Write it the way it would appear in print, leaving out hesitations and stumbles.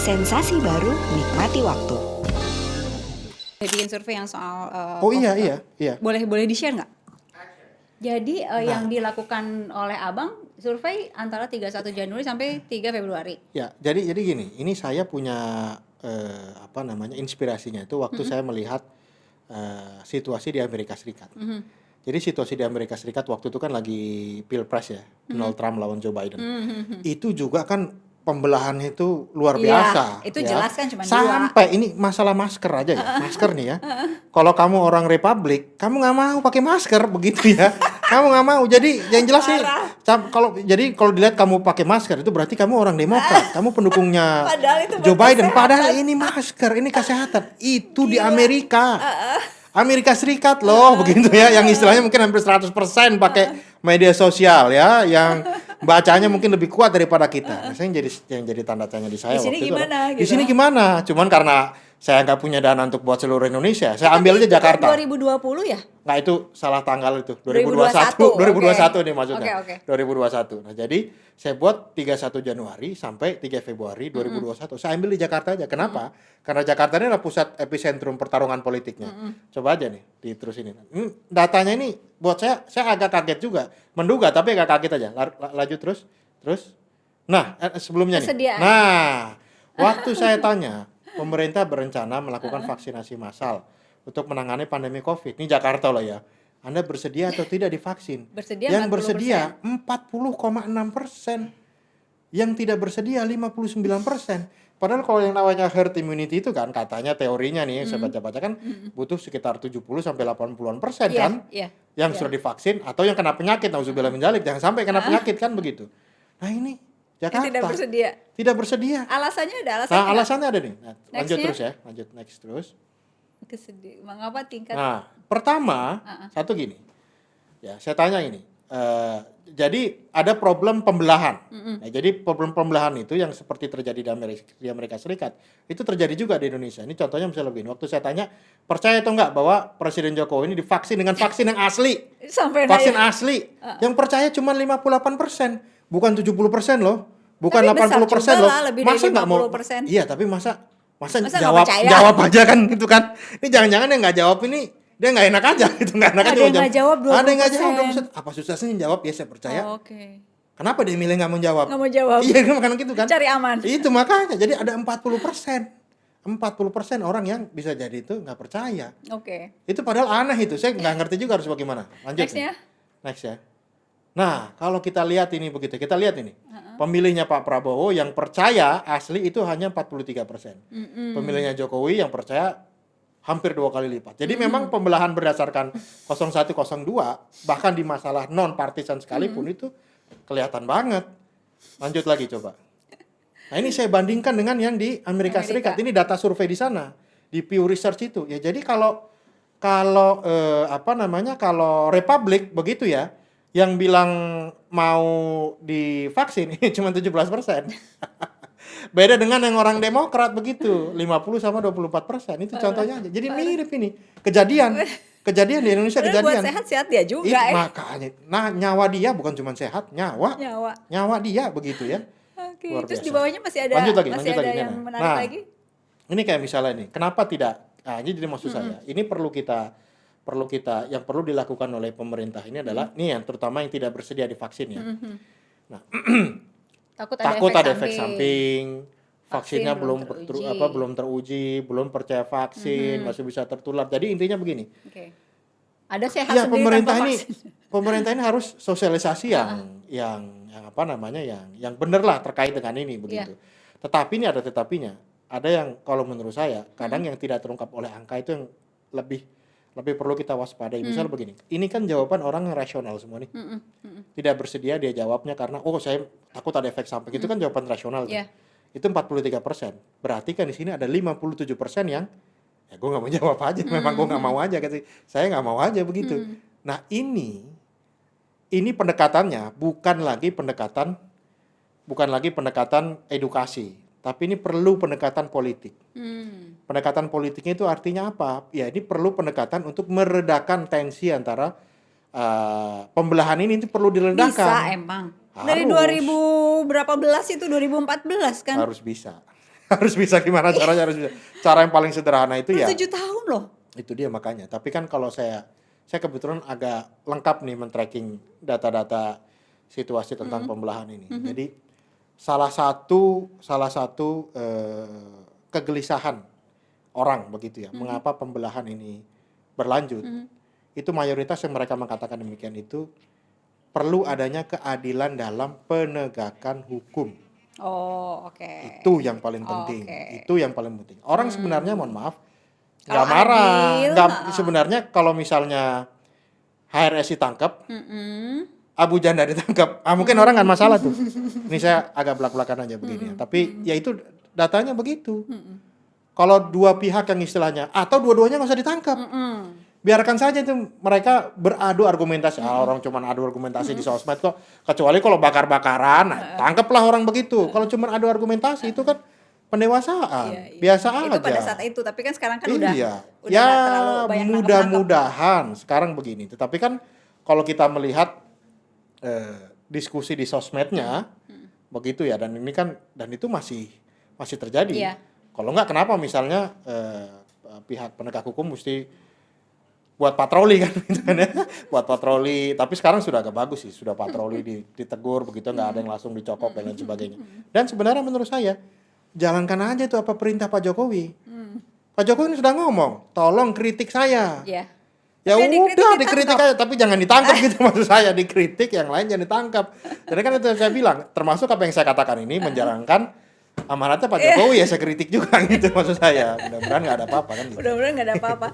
Sensasi baru, nikmati waktu. Bikin survei yang soal Oh iya. boleh di-share nggak? Jadi yang Nah. dilakukan oleh Abang survei antara 31 Januari sampai 3 Februari. Ya, jadi gini, ini saya punya inspirasinya itu waktu saya melihat situasi di Amerika Serikat. Jadi situasi di Amerika Serikat waktu itu kan lagi Pilpres ya, Donald Trump lawan Joe Biden. Itu juga kan pembelahannya itu luar biasa. Itu ya. jelas kan cuma Sampai ini masalah masker aja ya, masker nih ya. Kalau kamu orang Republik, kamu nggak mau pakai masker begitu ya. Kamu nggak mau. Jadi yang jelas sih, kalau dilihat kamu pakai masker itu berarti kamu orang Demokrat, kamu pendukungnya Padahal itu Joe buat Biden. kesehatan. Padahal ini masker, ini kesehatan. Itu di Amerika. Amerika Serikat loh, begitu ya. Yang istilahnya mungkin hampir 100% pakai media sosial ya, yang bacanya mungkin lebih kuat daripada kita. Nah, yang jadi tanda tanya di saya Di sini waktu gimana, itu. gitu? Di sini gimana? Cuman karena saya nggak punya dana untuk buat seluruh Indonesia, saya ambil aja Jakarta. 2020 ya? Nggak, itu salah tanggal itu. 2021. 2021 nih maksudnya. Oke. 2021. Nah, jadi saya buat 31 Januari sampai 3 Februari 2021. Saya ambil di Jakarta aja. Kenapa? Karena Jakarta ini adalah pusat epicentrum pertarungan politiknya. Coba aja nih diterusin ini. Datanya ini buat saya agak kaget juga. Menduga tapi agak kaget aja. Lanjut terus. Nah, sebelumnya nih. Persediaan. Nah, waktu saya tanya, pemerintah berencana melakukan vaksinasi massal untuk menangani pandemi COVID. Ini Jakarta loh ya. Anda bersedia atau tidak divaksin? Bersedia Yang 40%. bersedia 40,6%. Yang tidak bersedia 59%. Padahal kalau yang namanya herd immunity itu kan katanya teorinya nih saya baca-baca kan butuh sekitar 70 sampai 80-an% kan yang sudah divaksin atau yang kena penyakit. Nauzubillah min dzalik, jangan sampai kena penyakit kan begitu. Nah, ini Jakarta Yang tidak bersedia. tidak bersedia. Alasannya ada Nah, alasannya. alasannya ada nih. Nah, lanjut Next-nya? terus ya. Lanjut next terus. Mengapa tingkat Nah, pertama satu gini. Ya, saya tanya ini. Jadi ada problem pembelahan. Nah, jadi problem pembelahan itu yang seperti terjadi di Amerika Serikat itu terjadi juga di Indonesia. Ini contohnya misalnya begini. Waktu saya tanya, percaya atau enggak bahwa Presiden Jokowi ini divaksin dengan vaksin yang asli? sampai Vaksin nanya? asli. Yang percaya cuma 58%, bukan 70% loh. Bukan Tapi besar 80% juga loh. lah, lebih dari Masa nggak mau? 50%. Iya, tapi masa nggak jawab percaya? aja kan gitu kan. Ini jangan-jangan yang nggak jawab ini dia nggak enak aja gitu, nggak enak Ada aja yang nggak jawab Ada yang nggak jawab 20%. 20%. Apa susahnya jawab? Ya saya percaya. Oh, oke. Kenapa dia milih nggak mau jawab? Nggak mau jawab. Iya kan gitu kan. Cari aman. Itu makanya jadi ada 40%. 40% orang yang bisa jadi itu nggak percaya. Oke. Itu padahal aneh itu. Saya nggak ngerti juga harus bagaimana. Lanjut. Next-nya? Next ya. Nah, kalau kita lihat ini begitu. Kita lihat ini. Pemilihnya Pak Prabowo yang percaya asli itu hanya 43%. Pemilihnya Jokowi yang percaya hampir 2 kali lipat. Jadi memang pembelahan berdasarkan 01, 02 bahkan di masalah non partisan sekalipun itu kelihatan banget. Lanjut lagi coba. Nah, ini saya bandingkan dengan yang di Amerika Serikat. Ini data survei di sana, di Pew Research itu. Ya jadi kalau Republik begitu ya, yang bilang mau divaksin ini cuma 17%. Beda dengan yang orang Demokrat begitu, 50 sama 24%. Itu contohnya aja. Jadi mirip ini. Kejadian di Indonesia Padahal kejadian. buat sehat dia juga Makanya, nah nyawa dia bukan cuma sehat, nyawa dia begitu ya. Oke, Luar terus biasa. di bawahnya masih ada Lanjut lagi. yang Nah. menarik lagi. Ini kayak misalnya nih, kenapa tidak? Nah, ini jadi maksud saya. Ini perlu kita yang perlu dilakukan oleh pemerintah ini adalah nih yang terutama yang tidak bersedia divaksin ya. Nah, takut ada efek samping. Vaksinnya belum teruji, belum percaya vaksin, masih bisa tertular. Jadi intinya begini. Oke. Ada sehat Ya, sendiri tanpa vaksin. pemerintah ini harus sosialisasi yang benar lah terkait dengan ini begitu. Tetapi ini ada tetapinya. Ada yang kalau menurut saya kadang yang tidak terungkap oleh angka itu yang lebih perlu kita waspadai. Misal begini, ini kan jawaban orang yang rasional semua nih. Tidak bersedia dia jawabnya karena saya takut ada efek samping. Itu kan jawaban rasional. Yeah. Itu 43%. Berarti kan di sini ada 57% yang ya gue nggak mau jawab aja. Memang gue nggak mau aja. Saya nggak mau aja begitu. Nah ini pendekatannya bukan lagi pendekatan edukasi, tapi ini perlu pendekatan politik. Pendekatan politiknya itu artinya apa? Ya ini perlu pendekatan untuk meredakan tensi antara pembelahan ini perlu diredakan. Bisa emang. Dari Harus. 2000 berapa belas itu 2014 kan? Harus bisa. Harus bisa gimana caranya, harus bisa. Cara yang paling sederhana itu ya 7 tahun loh. itu dia makanya. Tapi kan kalau saya kebetulan agak lengkap nih men-tracking data-data situasi tentang pembelahan ini. Jadi salah satu kegelisahan orang begitu ya, mengapa pembelahan ini berlanjut. Itu mayoritas yang mereka mengatakan demikian itu perlu adanya keadilan dalam penegakan hukum. Oh, oke. Itu yang paling penting. Oke. Itu yang paling penting. Orang sebenarnya mohon maaf Kalau nggak marah. adil, Nggak, sebenarnya kalau misalnya HRS ditangkap, Abu Janda ditangkap, mungkin orang nggak masalah tuh. Ini saya agak belak-belakan aja begini ya. Tapi ya itu datanya begitu. Kalau dua pihak yang istilahnya atau dua-duanya nggak usah ditangkap. Biarkan saja itu mereka beradu argumentasi. Orang cuma adu argumentasi di sosmed kok. Kecuali kalau bakar-bakaran, nah, tangkaplah orang begitu. Kalau cuma adu argumentasi itu kan pendewasaan. Iya. Biasa aja. Itu pada saat itu, tapi kan sekarang kan udah Iya. nggak Ya terlalu banyak mudah-mudahan sekarang begini. Tetapi kan kalau kita melihat diskusi di sosmednya begitu ya, dan ini kan itu masih terjadi. Iya. Kalau nggak kenapa misalnya pihak penegak hukum mesti buat patroli kan, gitu kan ya. Buat patroli, tapi sekarang sudah agak bagus sih, sudah patroli ditegur begitu, nggak ada yang langsung dicokok dan lain sebagainya. Dan sebenarnya menurut saya jalankan aja itu apa perintah Pak Jokowi. Pak Jokowi ini sudah ngomong, tolong kritik saya. Iya. Ya Tapi yang udah ditangkap. dikritik aja, tapi jangan ditangkap gitu maksud saya, dikritik, yang lain jangan ditangkap. Jadi kan itu saya bilang, termasuk apa yang saya katakan ini menjalankan amanatnya Pak Jokowi ya saya kritik juga gitu maksud saya. Mudah-mudahan nggak ada apa-apa kan gitu. Mudah-mudahan nggak ada apa-apa.